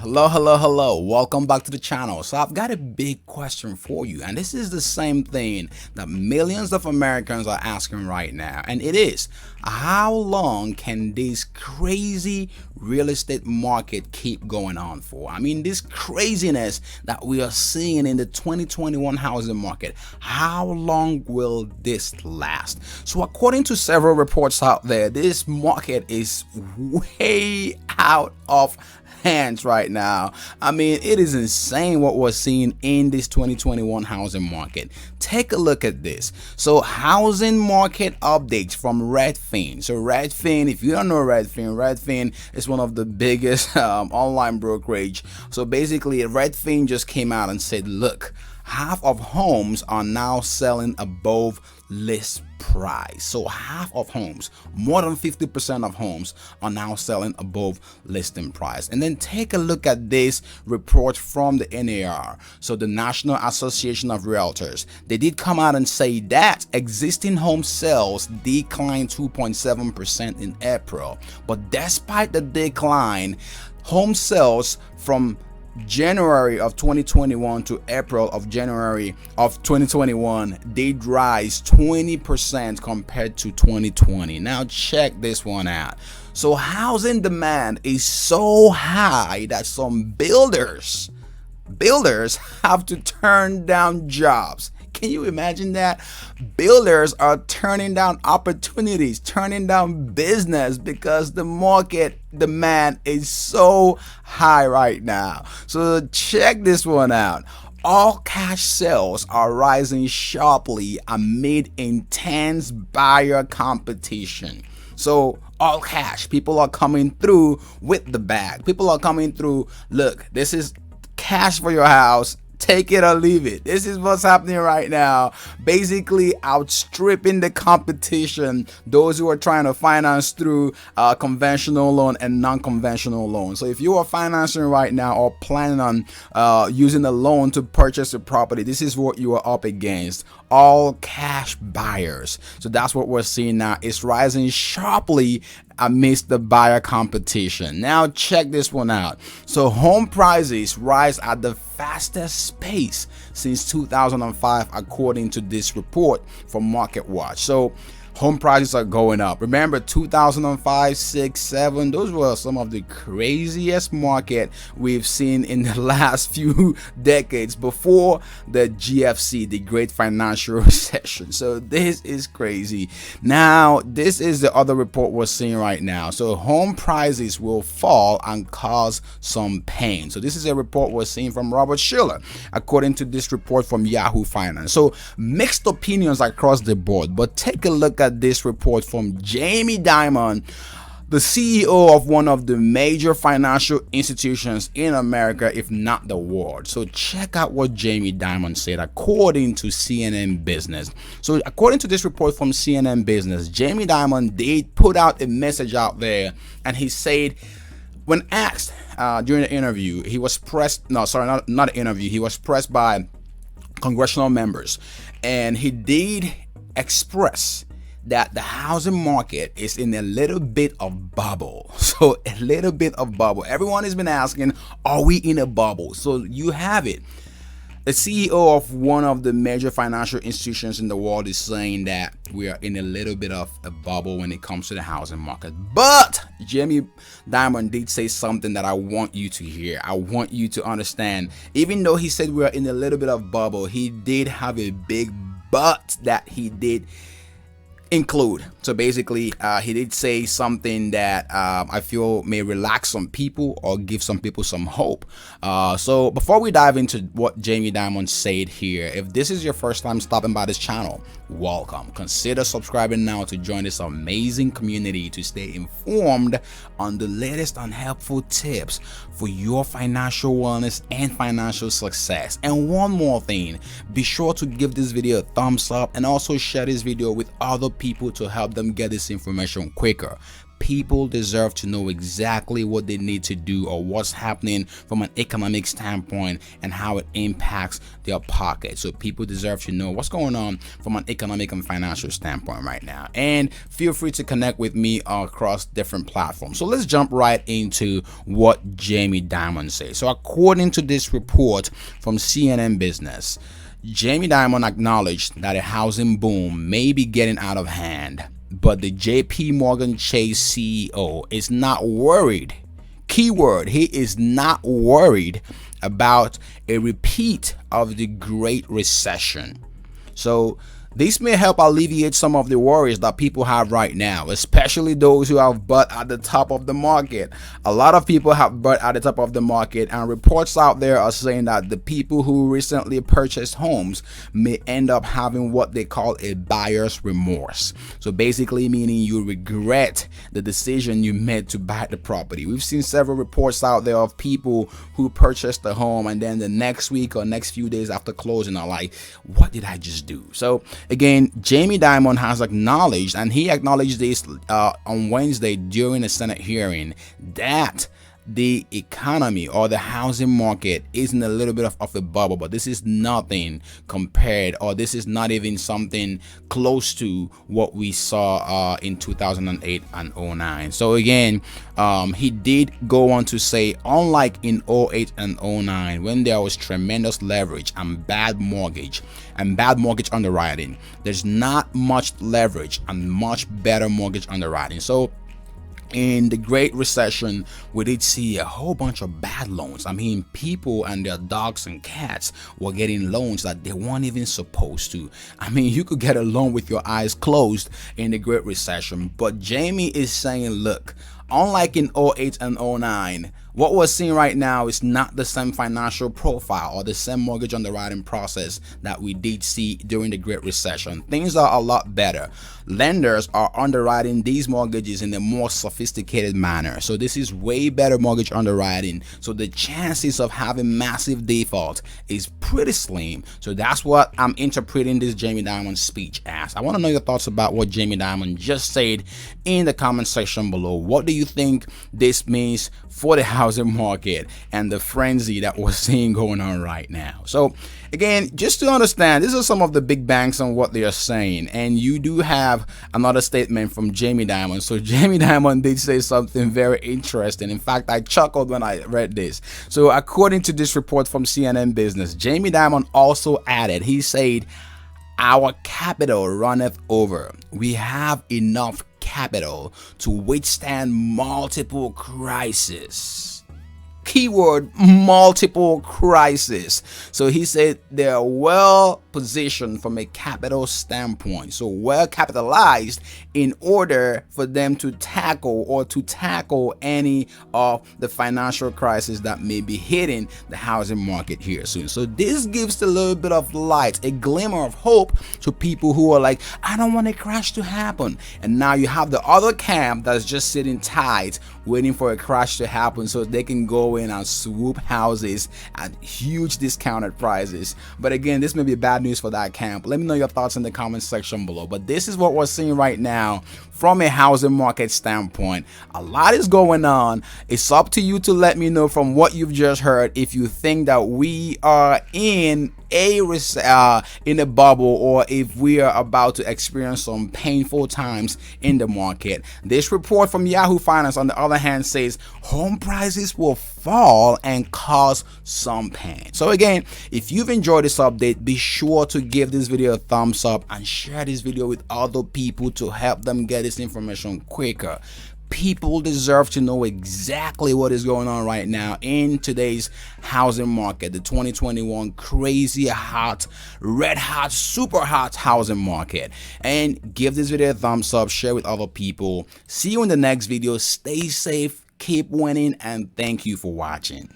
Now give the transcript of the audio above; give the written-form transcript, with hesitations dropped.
Hello. Welcome back to the channel. So I've got a big question for you, and this is the same thing that millions of Americans are asking right now, and it is, how long can this crazy real estate market keep going on for? I mean, this craziness that we are seeing in the 2021 housing market, how long will this last? So according to several reports out there, this market is way out of hands right now. I mean, it is insane what we're seeing in this 2021 housing market. Take a look at this. So housing market updates from Redfin. So Redfin, if you don't know Redfin is one of the biggest online brokerage. So basically Redfin just came out and said, look, half of homes are now selling above list price. So half of homes, more than 50% of homes are now selling above listing price. And then take a look at this report from the NAR, so the National Association of Realtors. They did come out and say that existing home sales declined 2.7% in April, but despite the decline, home sales from January of 2021 to April of January of 2021 did rise 20% compared to 2020. Now check this one out. So housing demand is so high that some builders have to turn down jobs. Can you imagine that? Builders are turning down opportunities, turning down business because the market demand is so high right now. So check this one out. All cash sales are rising sharply amid intense buyer competition. So all cash, people are coming through with the bag. People are coming through, look, this is cash for your house. Take it or leave it. This is what's happening right now. Basically outstripping the competition, those who are trying to finance through conventional loan and non-conventional loan. So if you are financing right now or planning on using a loan to purchase a property, this is what you are up against. All cash buyers. So that's what we're seeing now. It's rising sharply amidst the buyer competition. Now check this one out. So home prices rise at the fastest pace since 2005 according to this report from Market Watch. So home prices are going up. Remember 2005, 6, 7, those were some of the craziest market we've seen in the last few decades before the GFC, the Great Financial Recession. So this is crazy. Now, this is the other report we're seeing right now. So home prices will fall and cause some pain. So this is a report we're seeing from Robert Schiller, according to this report from Yahoo Finance. So mixed opinions across the board, but take a look at this report from Jamie Dimon, the CEO of one of the major financial institutions in America, if not the world. So check out what Jamie Dimon said according to CNN Business. So according to this report from CNN Business, Jamie Dimon did put out a message out there, and he said, when asked during the interview, he was pressed, not an interview, he was pressed by congressional members, and he did express that the housing market is in a little bit of bubble. So a little bit of bubble. Everyone has been asking, are we in a bubble? So you have it. The CEO of one of the major financial institutions in the world is saying that we are in a little bit of a bubble when it comes to the housing market. But Jamie Dimon did say something that I want you to hear. I want you to understand. Even though he said we are in a little bit of bubble, he did have a big but that he did include. So basically he did say something that I feel may relax some people or give some people some hope. So before we dive into what Jamie Dimon said here, if this is your first time stopping by this channel, welcome. Consider subscribing now to join this amazing community to stay informed on the latest and helpful tips for your financial wellness and financial success. And one more thing, be sure to give this video a thumbs up and also share this video with other people to help them get this information quicker. people deserve to know exactly what they need to do or what's happening from an economic standpoint and how it impacts their pocket. So people deserve to know what's going on from an economic and financial standpoint right now. And feel free to connect with me across different platforms. So let's jump right into what Jamie Dimon says. So according to this report from CNN Business, Jamie Dimon acknowledged that a housing boom may be getting out of hand, but the JP Morgan Chase CEO is not worried. Keyword, he is not worried about a repeat of the Great Recession. So this may help alleviate some of the worries that people have right now, especially those who have bought at the top of the market. A lot of people have bought at the top of the market, and reports out there are saying that the people who recently purchased homes may end up having what they call a buyer's remorse. So basically meaning you regret the decision you made to buy the property. We've seen several reports out there of people who purchased the home and then the next week or next few days after closing are like, what did I just do? So again, Jamie Dimon has acknowledged, and he acknowledged this on Wednesday during a Senate hearing, that the economy or the housing market is in a little bit of a bubble, but this is nothing compared, or this is not even something close to what we saw in 2008 and 09. So again, he did go on to say, unlike in 08 and 09, when there was tremendous leverage and bad mortgage underwriting, there's not much leverage and much better mortgage underwriting. So in the Great Recession, we did see a whole bunch of bad loans. I mean, people and their dogs and cats were getting loans that they weren't even supposed to. I mean, you could get a loan with your eyes closed in the Great Recession. But Jamie is saying, look, unlike in 08 and 09, what we're seeing right now is not the same financial profile or the same mortgage underwriting process that we did see during the Great Recession. Things are a lot better. Lenders are underwriting these mortgages in a more sophisticated manner. So this is way better mortgage underwriting. So the chances of having massive default is pretty slim. So that's what I'm interpreting this Jamie Dimon speech as. I want to know your thoughts about what Jamie Dimon just said in the comment section below. What do you think this means for the housing market and the frenzy that we're seeing going on right now? So again, just to understand, these are some of the big banks and what they are saying, and you do have another statement from Jamie Dimon. So Jamie Dimon did say something very interesting. In fact, I chuckled when I read this. So according to this report from CNN Business, Jamie Dimon also added, he said, our capital runneth over. We have enough capital to withstand multiple crises. Keyword, multiple crises. So he said they're well positioned from a capital standpoint, so well capitalized in order for them to tackle any of the financial crisis that may be hitting the housing market here soon. So this gives a little bit of light, a glimmer of hope to people who are like, I don't want a crash to happen. And now you have the other camp that's just sitting tight waiting for a crash to happen so they can go in and swoop houses at huge discounted prices. But again, this may be bad news for that camp. Let me know your thoughts in the comment section below. But this is what we're seeing right now from a housing market standpoint. A lot is going on. It's up to you to let me know from what you've just heard if you think that we are in a bubble, or if we are about to experience some painful times in the market. This report from Yahoo Finance, on the other hand, says home prices will fall and cause some pain. So again, if you've enjoyed this update, be sure to give this video a thumbs up and share this video with other people to help them get this information quicker. People deserve to know exactly what is going on right now in today's housing market, the 2021 crazy hot, red hot, super hot housing market. And give this video a thumbs up, share with other people. See you in the next video. Stay safe, keep winning, and thank you for watching.